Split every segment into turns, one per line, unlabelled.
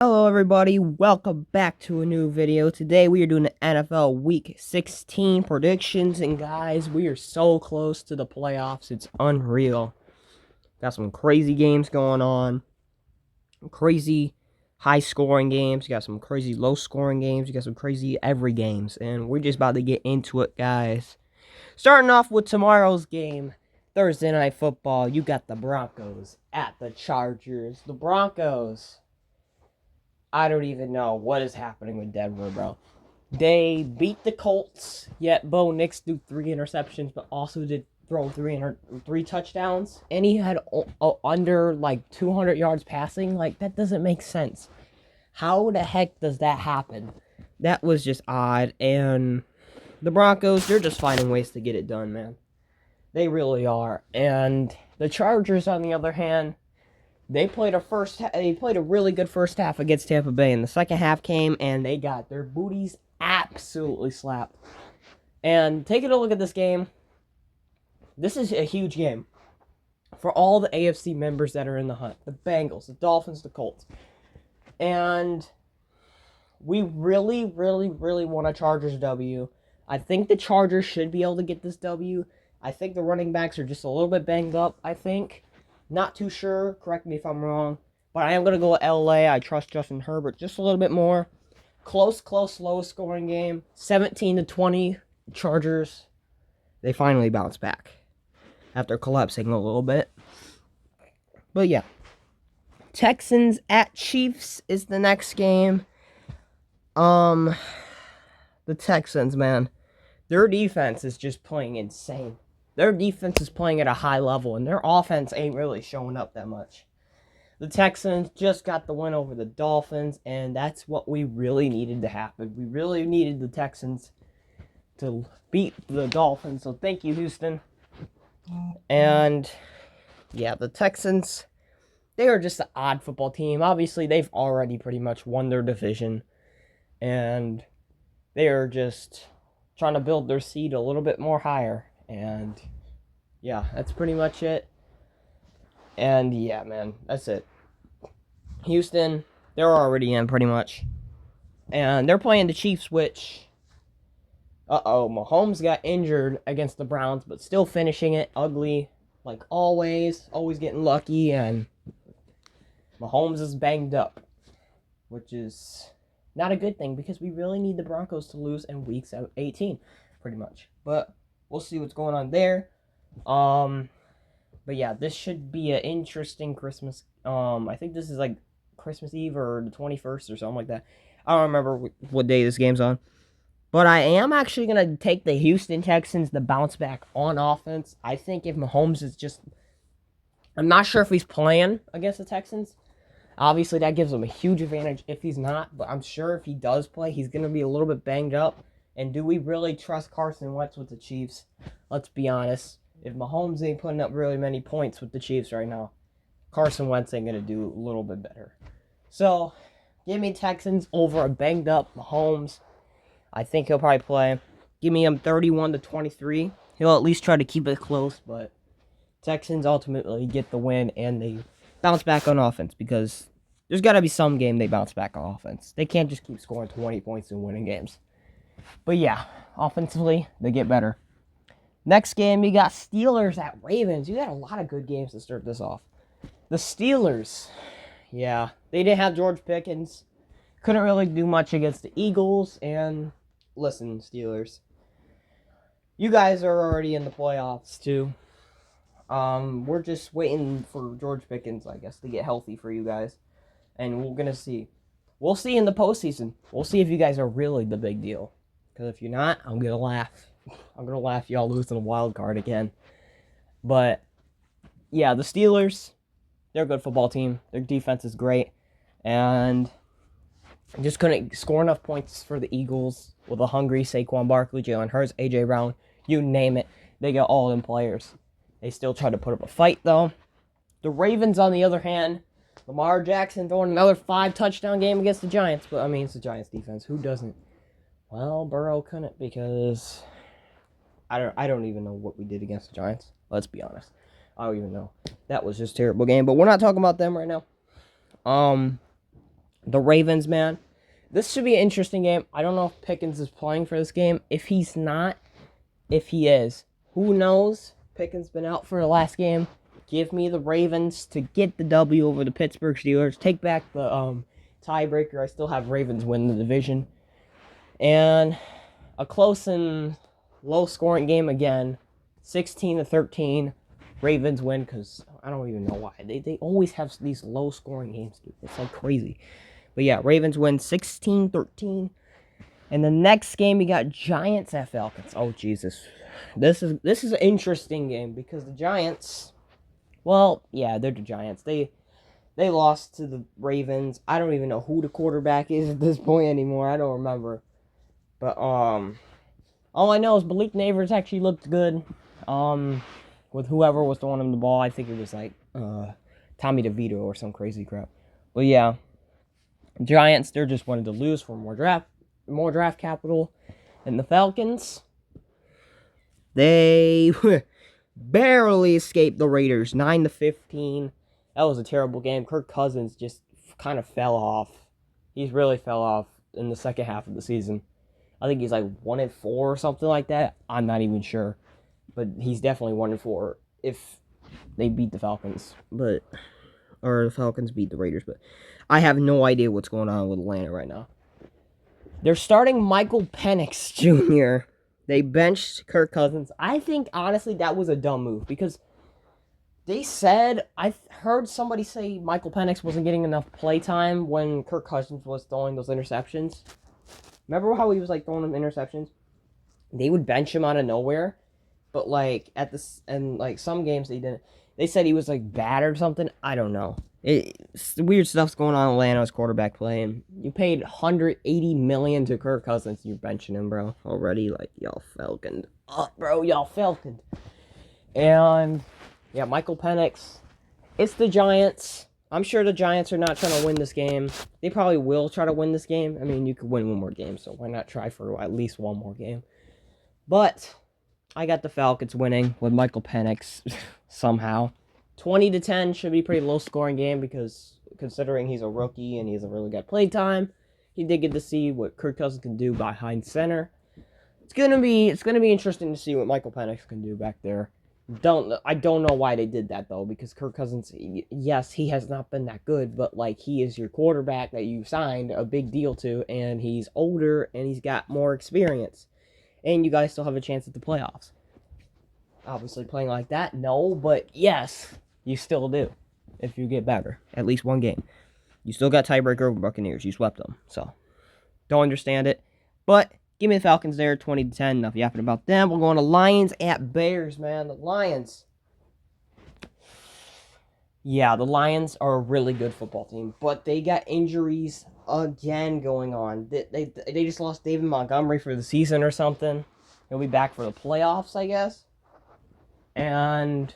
Hello everybody, welcome back to a new video. Today we are doing the NFL Week 16 predictions, and guys, we are so close to the playoffs, it's unreal. Got some crazy games going on, crazy high scoring games, you got some crazy low scoring games, you got some crazy every games, and we're just about to get into it, guys. Starting off with tomorrow's game, Thursday Night Football, you got the Broncos at the Chargers. The Broncos, I don't even know what is happening with Denver, bro. They beat the Colts, yet Bo Nix threw 3 interceptions, but also did throw three touchdowns, and he had under like 200 yards passing. Like, that doesn't make sense. How the heck does that happen? That was just odd. And the Broncos, they're just finding ways to get it done, man. They really are. And the Chargers, on the other hand, they played a really good first half against Tampa Bay, and the second half came and they got their booties absolutely slapped. And taking a look at this game, this is a huge game for all the AFC members that are in the hunt. The Bengals, the Dolphins, the Colts. And we really, really, really want a Chargers W. I think the Chargers should be able to get this W. I think the running backs are just a little bit banged up, I think. Not too sure. Correct me if I'm wrong. But I am going to go with LA. I trust Justin Herbert just a little bit more. Close, low scoring game. 17-20 Chargers. They finally bounce back after collapsing a little bit. But yeah. Texans at Chiefs is the next game. The Texans, man. Their defense is just playing insane. Their defense is playing at a high level, and their offense ain't really showing up that much. The Texans just got the win over the Dolphins, and that's what we really needed to happen. We really needed the Texans to beat the Dolphins, so thank you, Houston. And, yeah, the Texans, they are just an odd football team. Obviously, they've already pretty much won their division, and they are just trying to build their seed a little bit more higher. And yeah, that's pretty much it. And yeah, man, that's it. Houston, they're already in pretty much. And they're playing the Chiefs, which, Mahomes got injured against the Browns, but still finishing it ugly, like always getting lucky. And Mahomes is banged up, which is not a good thing because we really need the Broncos to lose in week 18, pretty much. But we'll see what's going on there. But yeah, this should be an interesting Christmas. I think this is like Christmas Eve or the 21st or something like that. I don't remember what day this game's on. But I am actually going to take the Houston Texans to bounce back on offense. I think if Mahomes is just... I'm not sure if he's playing against the Texans. Obviously, that gives him a huge advantage if he's not. But I'm sure if he does play, he's going to be a little bit banged up. And do we really trust Carson Wentz with the Chiefs? Let's be honest. If Mahomes ain't putting up really many points with the Chiefs right now, Carson Wentz ain't going to do a little bit better. So, give me Texans over a banged up Mahomes. I think he'll probably play. Give me him 31-23. He'll at least try to keep it close, but Texans ultimately get the win, and they bounce back on offense because there's got to be some game they bounce back on offense. They can't just keep scoring 20 points and winning games. But yeah, offensively, they get better. Next game, you got Steelers at Ravens. You got a lot of good games to start this off. The Steelers, yeah, they didn't have George Pickens. Couldn't really do much against the Eagles. And listen, Steelers, you guys are already in the playoffs too. We're just waiting for George Pickens, I guess, to get healthy for you guys. And we're going to see. We'll see in the postseason. We'll see if you guys are really the big deal. Because if you're not, I'm going to laugh. I'm going to laugh y'all losing a wild card again. But, yeah, the Steelers, they're a good football team. Their defense is great. And just couldn't score enough points for the Eagles with a hungry Saquon Barkley, Jalen Hurts, A.J. Brown, you name it. They got all them players. They still try to put up a fight, though. The Ravens, on the other hand, Lamar Jackson throwing another 5-touchdown game against the Giants. But, I mean, it's the Giants defense. Who doesn't? Well, Burrow couldn't because I don't even know what we did against the Giants. Let's be honest. I don't even know. That was just a terrible game. But we're not talking about them right now. The Ravens, man. This should be an interesting game. I don't know if Pickens is playing for this game. If he's not, if he is, who knows? Pickens been out for the last game. Give me the Ravens to get the W over the Pittsburgh Steelers. Take back the tiebreaker. I still have Ravens win the division. And a close and low-scoring game again. 16-13. Ravens win because I don't even know why. They always have these low-scoring games, dude. It's like crazy. But yeah, Ravens win 16-13. And the next game, we got Giants at Falcons. Oh, Jesus. This is an interesting game because the Giants, well, yeah, they're the Giants. They lost to the Ravens. I don't even know who the quarterback is at this point anymore. I don't remember. But all I know is Malik Neighbors actually looked good. With whoever was throwing him the ball. I think it was like Tommy DeVito or some crazy crap. But yeah, Giants, they're just wanted to lose for more draft capital. And the Falcons, they barely escaped the Raiders, 9-15. That was a terrible game. Kirk Cousins just kind of fell off. He's really fell off in the second half of the season. I think he's like 1-4 or something like that. I'm not even sure. But he's definitely 1-4 if they beat the Falcons. Or the Falcons beat the Raiders. But I have no idea what's going on with Atlanta right now. They're starting Michael Penix Jr. They benched Kirk Cousins. I think, honestly, that was a dumb move. Because they said, I heard somebody say Michael Penix wasn't getting enough playtime when Kirk Cousins was throwing those interceptions. Remember how he was like throwing them interceptions? They would bench him out of nowhere. But like some games they didn't. They said he was like bad or something. I don't know. Weird stuff's going on in Atlanta's quarterback play, and you paid $180 million to Kirk Cousins. You're benching him, bro. Already, like y'all falconed up, bro. Y'all falconed. And yeah, Michael Penix. It's the Giants. I'm sure the Giants are not trying to win this game. They probably will try to win this game. I mean, you could win one more game, so why not try for at least one more game? But I got the Falcons winning with Michael Penix somehow. 20-10 should be a pretty low-scoring game because considering he's a rookie and he hasn't really got playtime, he did get to see what Kirk Cousins can do behind center. It's gonna be interesting to see what Michael Penix can do back there. I don't know why they did that though, because Kirk Cousins, yes, he has not been that good, but like he is your quarterback that you signed a big deal to, and he's older and he's got more experience. And you guys still have a chance at the playoffs. Obviously, playing like that, no, but yes, you still do. If you get better, at least one game. You still got tiebreaker over Buccaneers. You swept them, so don't understand it. But give me the Falcons there, 20-10. Enough yapping about them. We're going to Lions at Bears, man. The Lions. Yeah, the Lions are a really good football team, but they got injuries again going on. They just lost David Montgomery for the season or something. He'll be back for the playoffs, I guess. And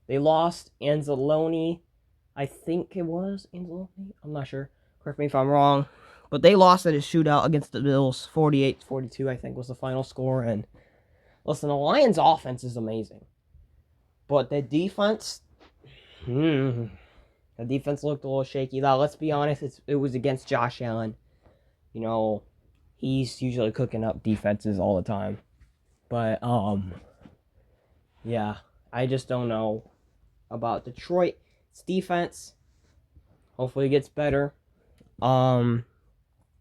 they lost Anzalone. I think it was Anzalone. I'm not sure. Correct me if I'm wrong. But they lost at a shootout against the Bills. 48-42, I think, was the final score. And listen, the Lions' offense is amazing. But the defense... The defense looked a little shaky. Now, let's be honest, it was against Josh Allen. You know, he's usually cooking up defenses all the time. But, yeah, I just don't know about Detroit's defense. Hopefully it gets better. The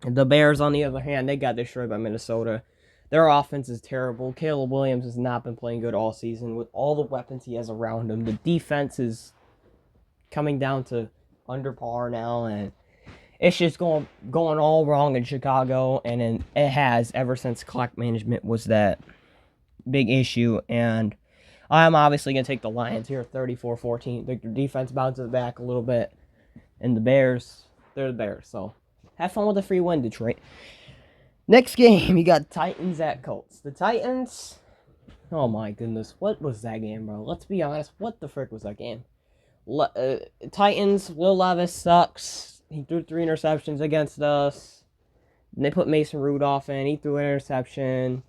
Bears, on the other hand, they got destroyed by Minnesota. Their offense is terrible. Caleb Williams has not been playing good all season with all the weapons he has around him. The defense is coming down to under par now, and it's just going all wrong in Chicago, and it has ever since clock management was that big issue. And I'm obviously going to take the Lions here, 34-14. Their defense bounces back a little bit, and the Bears, they're the Bears, so have fun with the free win, Detroit. Next game, you got Titans at Colts. The Titans, oh my goodness, what was that game, bro? Let's be honest, what the frick was that game? Titans, Will Levis sucks. He threw 3 interceptions against us. And they put Mason Rudolph in. He threw an interception.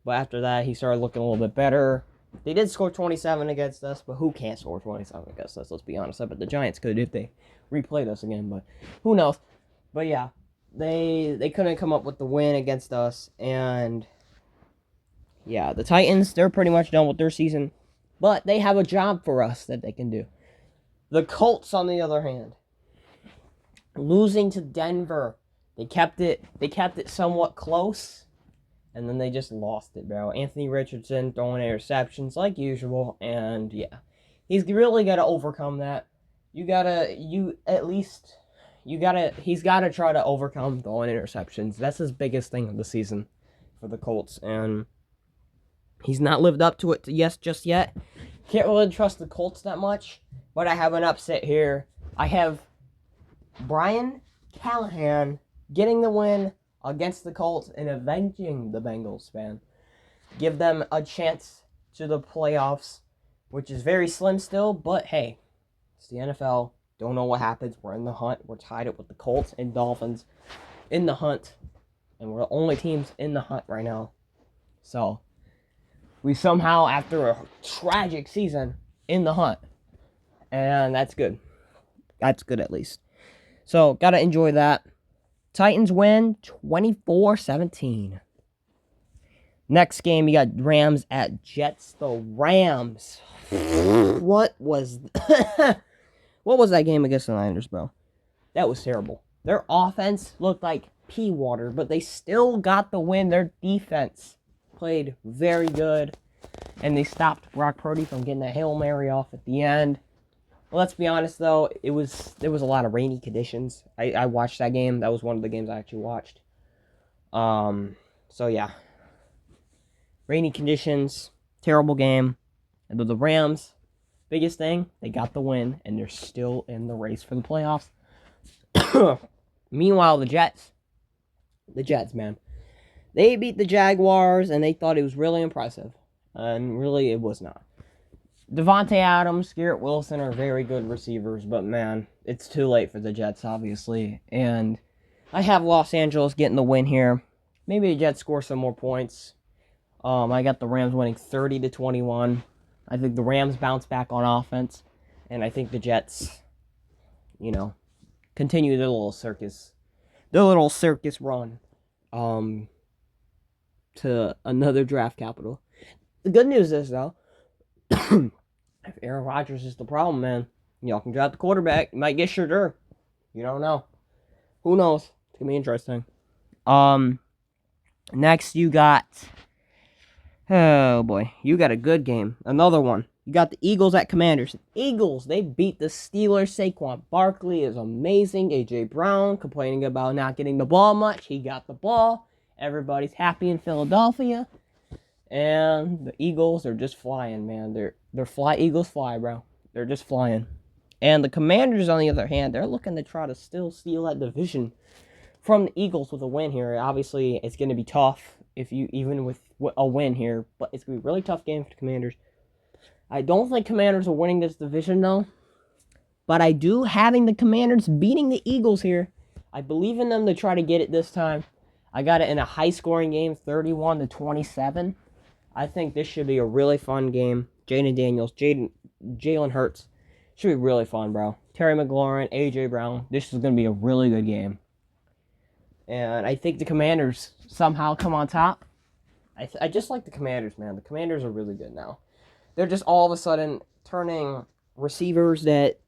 But after that, he started looking a little bit better. They did score 27 against us, but who can't score 27 against us? Let's be honest. I bet the Giants could if they replayed us again, but who knows? But yeah, they couldn't come up with the win against us, and yeah, the Titans, they're pretty much done with their season, but they have a job for us that they can do. The Colts, on the other hand, losing to Denver, they kept it somewhat close, and then they just lost it, bro. Anthony Richardson throwing interceptions like usual, and yeah, he's really got to overcome that. He's got to try to overcome throwing interceptions. That's his biggest thing of the season for the Colts, and he's not lived up to it just yet. Can't really trust the Colts that much, but I have an upset here. I have Brian Callahan getting the win against the Colts and avenging the Bengals, man. Give them a chance to the playoffs, which is very slim still, but hey, it's the NFL. Don't know what happens. We're in the hunt. We're tied up with the Colts and Dolphins in the hunt, and we're the only teams in the hunt right now. So, we somehow, after a tragic season, in the hunt, and that's good. That's good, at least. So, gotta enjoy that. Titans win 24-17. Next game, you got Rams at Jets. The Rams. What was that game against the Niners, bro? That was terrible. Their offense looked like pea water, but they still got the win. Their defense played very good, and they stopped Brock Purdy from getting a Hail Mary off at the end. Well, let's be honest, though, there was a lot of rainy conditions. I watched that game. That was one of the games I actually watched. So, yeah. Rainy conditions, terrible game. And the Rams, biggest thing, they got the win, and they're still in the race for the playoffs. Meanwhile, the Jets, man, they beat the Jaguars, and they thought it was really impressive. And really, it was not. Devontae Adams, Garrett Wilson are very good receivers, but man, it's too late for the Jets, obviously. And I have Los Angeles getting the win here. Maybe the Jets score some more points. I got the Rams winning 30-21. I think the Rams bounce back on offense, and I think the Jets, continue their little circus run, to another draft capital. The good news is, though, if Aaron Rodgers is the problem, man, y'all can draft the quarterback. You might get Shedeur. You don't know. Who knows? It's gonna be interesting. Next you got, oh boy, you got a good game. Another one. You got the Eagles at Commanders. Eagles, they beat the Steelers. Saquon Barkley is amazing. A.J. Brown complaining about not getting the ball much. He got the ball. Everybody's happy in Philadelphia. And the Eagles are just flying, man. Eagles fly, bro. They're just flying. And the Commanders, on the other hand, they're looking to try to still steal that division from the Eagles with a win here. Obviously, it's going to be tough even with a win here, but it's going to be a really tough game for the Commanders. I don't think Commanders are winning this division, though. But I do having the Commanders beating the Eagles here. I believe in them to try to get it this time. I got it in a high-scoring game, 31-27. I think this should be a really fun game. Jaden Daniels, Jalen Hurts. Should be really fun, bro. Terry McLaurin, A.J. Brown. This is going to be a really good game. And I think the Commanders somehow come on top. I just like the Commanders, man. The Commanders are really good now. They're just all of a sudden turning receivers that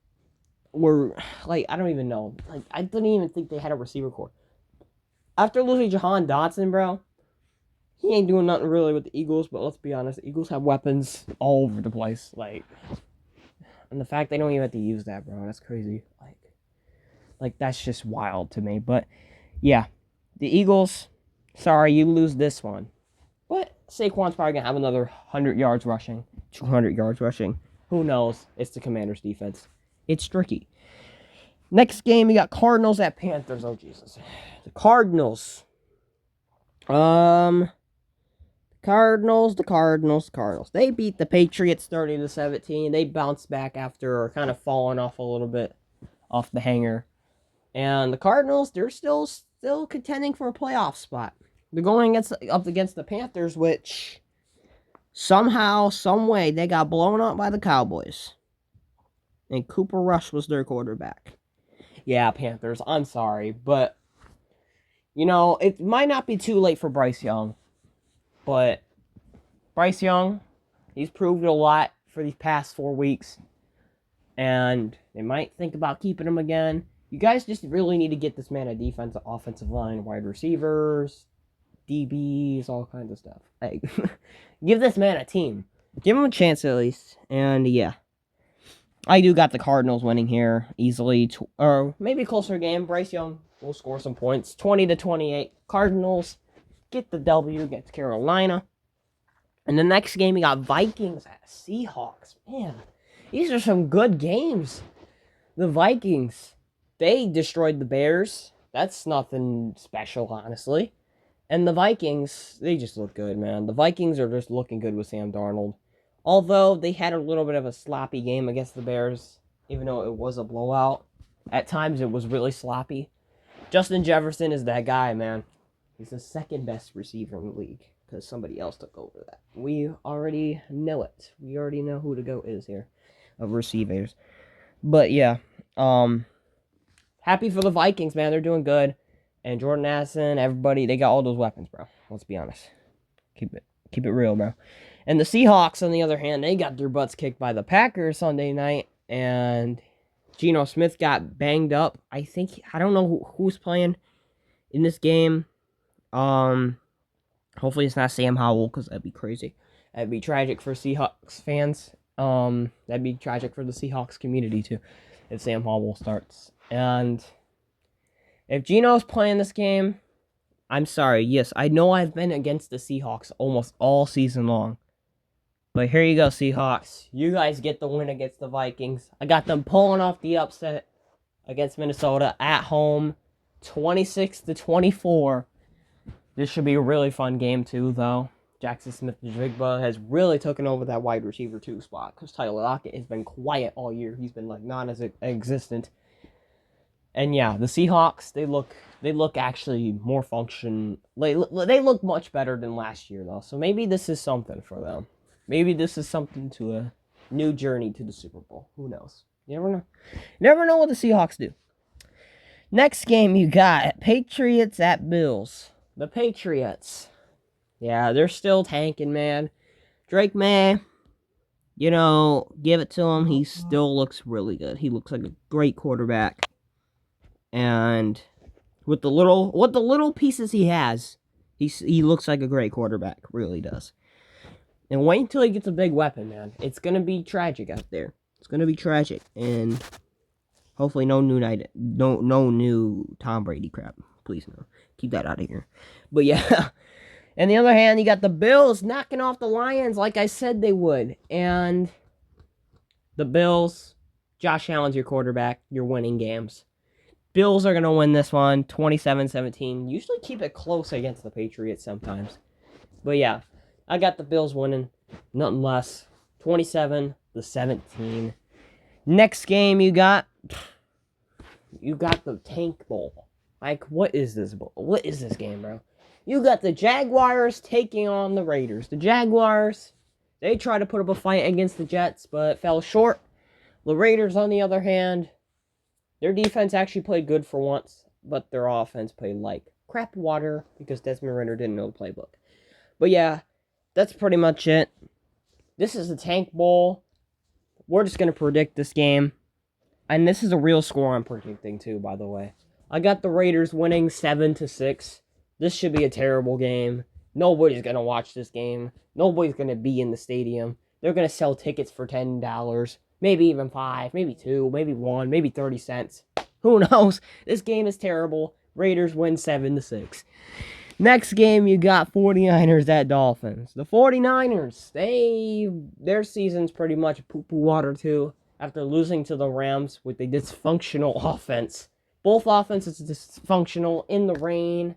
were, like, I don't even know. Like, I didn't even think they had a receiver core. After losing Jahan Dotson, bro, he ain't doing nothing really with the Eagles, but let's be honest, the Eagles have weapons all over the place. Like, and the fact they don't even have to use that, bro, that's crazy. Like that's just wild to me. But, yeah, the Eagles, sorry, you lose this one. But Saquon's probably going to have another 100 yards rushing, 200 yards rushing. Who knows? It's the Commanders' defense. It's tricky. Next game, we got Cardinals at Panthers. Oh, Jesus. The Cardinals. The Cardinals. They beat the Patriots 30-17. They bounced back after kind of falling off a little bit off the hanger. And the Cardinals, they're still contending for a playoff spot. They're going up against the Panthers, which somehow, some way, they got blown up by the Cowboys. And Cooper Rush was their quarterback. Yeah, Panthers. I'm sorry, but you know, it might not be too late for Bryce Young, but Bryce Young, he's proved a lot for these past 4 weeks, and they might think about keeping him again. You guys just really need to get this man a defensive, offensive line, wide receivers, DBs, all kinds of stuff. Hey, give this man a team. Give him a chance at least. And yeah, I do got the Cardinals winning here easily, or maybe closer game. Bryce Young will score some points, 20-28. Cardinals get the W against Carolina. And the next game, we got Vikings at Seahawks. Man, these are some good games. The Vikings, they destroyed the Bears. That's nothing special, honestly. And the Vikings, they just look good, man. The Vikings are just looking good with Sam Darnold. Although they had a little bit of a sloppy game against the Bears, even though it was a blowout. At times, it was really sloppy. Justin Jefferson is that guy, man. He's the second best receiver in the league because somebody else took over that. We already know it. We already know who the GOAT is here of receivers. But yeah, happy for the Vikings, man. They're doing good. And Jordan Addison, everybody, they got all those weapons, bro. Let's be honest. Keep it real, bro. And the Seahawks, on the other hand, they got their butts kicked by the Packers Sunday night. And Geno Smith got banged up. I don't know who's playing in this game. Hopefully it's not Sam Howell, because that'd be crazy. That'd be tragic for Seahawks fans. That'd be tragic for the Seahawks community, too, if Sam Howell starts. And if Geno's playing this game, I'm sorry. Yes, I know I've been against the Seahawks almost all season long. But here you go, Seahawks. You guys get the win against the Vikings. I got them pulling off the upset against Minnesota at home, 26-24. This should be a really fun game, too, though. Jackson Smith-Njigba has really taken over that wide receiver 2 spot, because Tyler Lockett has been quiet all year. He's been, non-existent. And yeah, the Seahawks, they look actually more they look much better than last year, though. So maybe this is something for them. Maybe this is something to a new journey to the Super Bowl. Who knows? You never know. You never know what the Seahawks do. Next game you got Patriots at Bills. The Patriots. Yeah, they're still tanking, man. Drake May, give it to him. He still looks really good. He looks like a great quarterback. And with the little pieces he has, he looks like a great quarterback. Really does. And wait until he gets a big weapon, man. It's gonna be tragic out there. It's gonna be tragic, and hopefully no new Tom Brady crap. Please no, keep that out of here. But yeah. On the other hand, you got the Bills knocking off the Lions like I said they would. And the Bills, Josh Allen's your quarterback. You're winning games. Bills are going to win this one 27-17. Usually keep it close against the Patriots sometimes. But yeah, I got the Bills winning. Nothing less. 27-17. Next game you got the Tank Bowl. Like, what is this bowl? What is this game, bro? You got the Jaguars taking on the Raiders. The Jaguars, they tried to put up a fight against the Jets, but fell short. The Raiders, on the other hand, their defense actually played good for once, but their offense played like crap water because Desmond Ridder didn't know the playbook. But yeah, that's pretty much it. This is the Tank Bowl. We're just going to predict this game. And this is a real score I'm predicting too, by the way. I got the Raiders winning 7-6. This should be a terrible game. Nobody's going to watch this game. Nobody's going to be in the stadium. They're going to sell tickets for $10. Maybe even $5, maybe $2, maybe $1, maybe 30 cents. Who knows? This game is terrible. Raiders win 7-6. Next game, you got 49ers at Dolphins. The 49ers, their season's pretty much poo-poo water too. After losing to the Rams with a dysfunctional offense. Both offenses dysfunctional in the rain.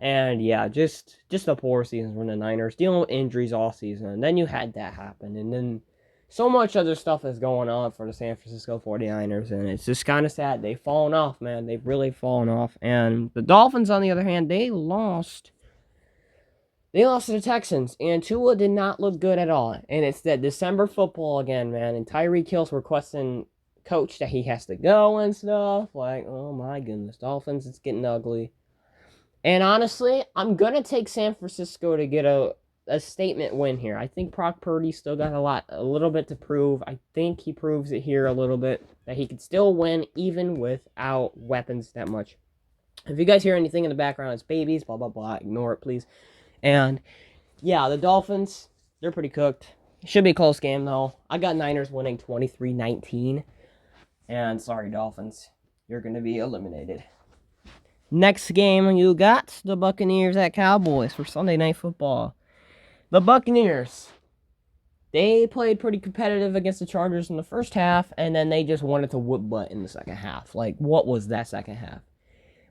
And yeah, just a poor season from the Niners. Dealing with injuries all season. And then you had that happen. And then so much other stuff is going on for the San Francisco 49ers. And it's just kind of sad. They've fallen off, man. They've really fallen off. And the Dolphins, on the other hand, they lost. They lost to the Texans. And Tua did not look good at all. And it's that December football again, man. And Tyreek Hill's requesting coach that he has to go and stuff. Like, oh my goodness, Dolphins, it's getting ugly. And honestly, I'm going to take San Francisco to get a statement win here. I think Brock Purdy still got a little bit to prove. I think he proves it here a little bit, that he could still win even without weapons that much. If you guys hear anything in the background, it's babies, blah, blah, blah. Ignore it, please. And, yeah, the Dolphins, they're pretty cooked. Should be a close game, though. I got Niners winning 23-19. And sorry, Dolphins, you're going to be eliminated. Next game, you got the Buccaneers at Cowboys for Sunday Night Football. The Buccaneers, they played pretty competitive against the Chargers in the first half, and then they just wanted to whoop butt in the second half. Like, what was that second half?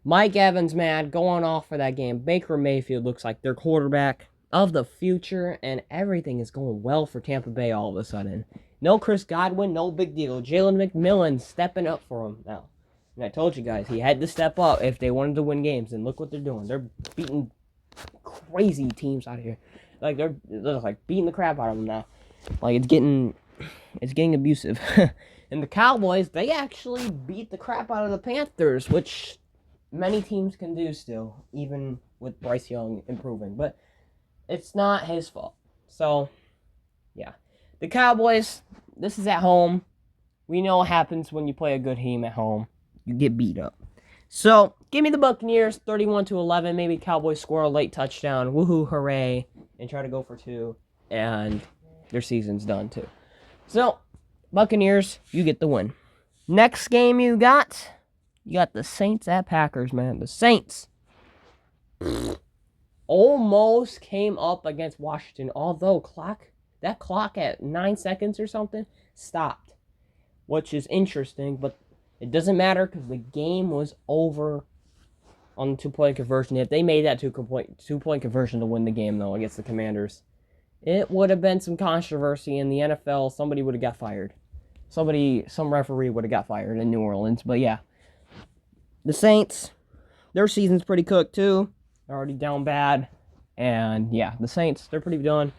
Mike Evans, man, going off for that game. Baker Mayfield looks like their quarterback of the future, and everything is going well for Tampa Bay all of a sudden. No Chris Godwin, no big deal. Jalen McMillan stepping up for him now. And I told you guys, he had to step up if they wanted to win games. And look what they're doing. They're beating crazy teams out here. Like, they're like beating the crap out of them now. Like, it's getting abusive. And the Cowboys, they actually beat the crap out of the Panthers, which many teams can do still, even with Bryce Young improving. But it's not his fault. So, yeah. The Cowboys, this is at home. We know what happens when you play a good team at home. You get beat up. So, give me the Buccaneers, 31-11. Maybe Cowboys score a late touchdown. Woohoo, hooray. And try to go for 2. And their season's done, too. So, Buccaneers, you get the win. Next game you got the Saints at Packers, man. The Saints almost came up against Washington. Although, that clock at 9 seconds or something stopped. Which is interesting, but it doesn't matter because the game was over on the 2-point conversion. If they made that 2-point conversion to win the game, though, against the Commanders, it would have been some controversy in the NFL. Somebody would have got fired. Some referee would have got fired in New Orleans. But yeah, the Saints, their season's pretty cooked too. They're already down bad. And yeah, the Saints, they're pretty done.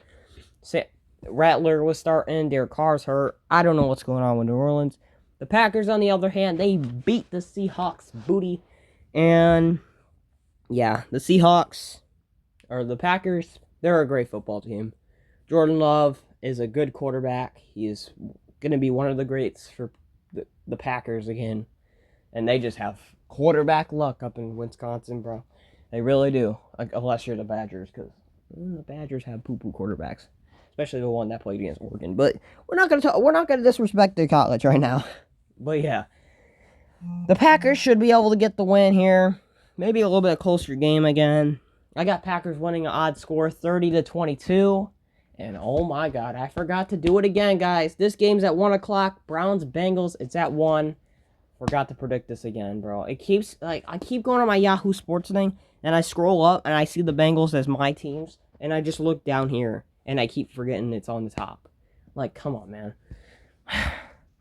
Rattler was starting. Derek Carr's hurt. I don't know what's going on with New Orleans. The Packers, on the other hand, they beat the Seahawks booty. And, yeah, the Seahawks, or the Packers, they're a great football team. Jordan Love is a good quarterback. He is going to be one of the greats for the Packers again. And they just have quarterback luck up in Wisconsin, bro. They really do. Unless you're the Badgers, because the Badgers have poo-poo quarterbacks. Especially the one that played against Oregon. But we're not gonna disrespect the college right now. But yeah, the Packers should be able to get the win here. Maybe a little bit closer game again. I got Packers winning an odd score, 30-22. And oh my God, I forgot to do it again, guys. This game's at 1 o'clock. Browns Bengals. It's at 1. Forgot to predict this again, bro. It keeps I keep going on my Yahoo Sports thing, and I scroll up and I see the Bengals as my teams, and I just look down here. And I keep forgetting it's on the top. Like, come on, man.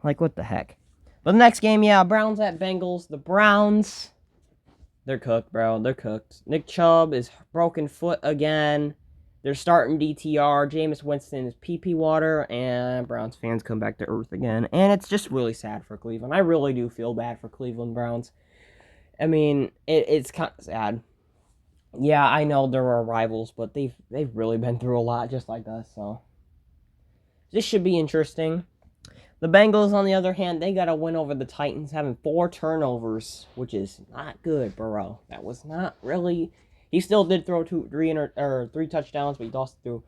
Like, what the heck? But the next game, yeah, Browns at Bengals. The Browns, they're cooked, bro. They're cooked. Nick Chubb is broken foot again. They're starting DTR. Jameis Winston is pee-pee water. And Browns fans come back to earth again. And it's just really sad for Cleveland. I really do feel bad for Cleveland Browns. I mean, it's kind of sad. Yeah, I know there are rivals, but they've really been through a lot just like us, so this should be interesting. The Bengals, on the other hand, they got a win over the Titans, having 4 turnovers, which is not good, bro. That was not really... He still did throw 3 touchdowns, but he also threw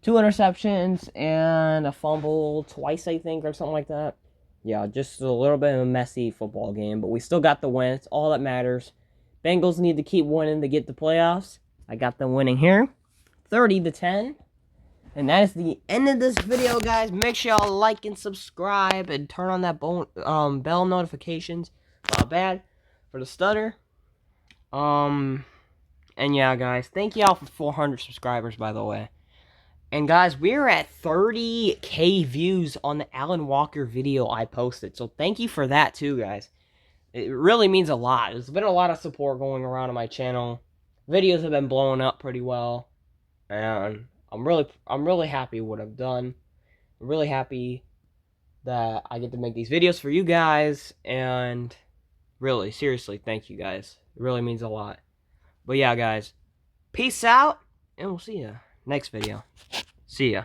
2 interceptions and a fumble twice, I think, or something like that. Yeah, just a little bit of a messy football game, but we still got the win. It's all that matters. Bengals need to keep winning to get the playoffs. I got them winning here, 30-10. And that is the end of this video, guys. Make sure y'all like and subscribe and turn on that bell notifications. Not bad for the stutter. And yeah, guys, thank y'all for 400 subscribers, by the way. And guys, we're at 30K views on the Alan Walker video I posted. So thank you for that too, guys. It really means a lot. There's been a lot of support going around on my channel. Videos have been blowing up pretty well. And I'm really happy with what I've done. I'm really happy that I get to make these videos for you guys, and really, seriously, thank you guys. It really means a lot. But yeah, guys, peace out, and we'll see ya next video. See ya.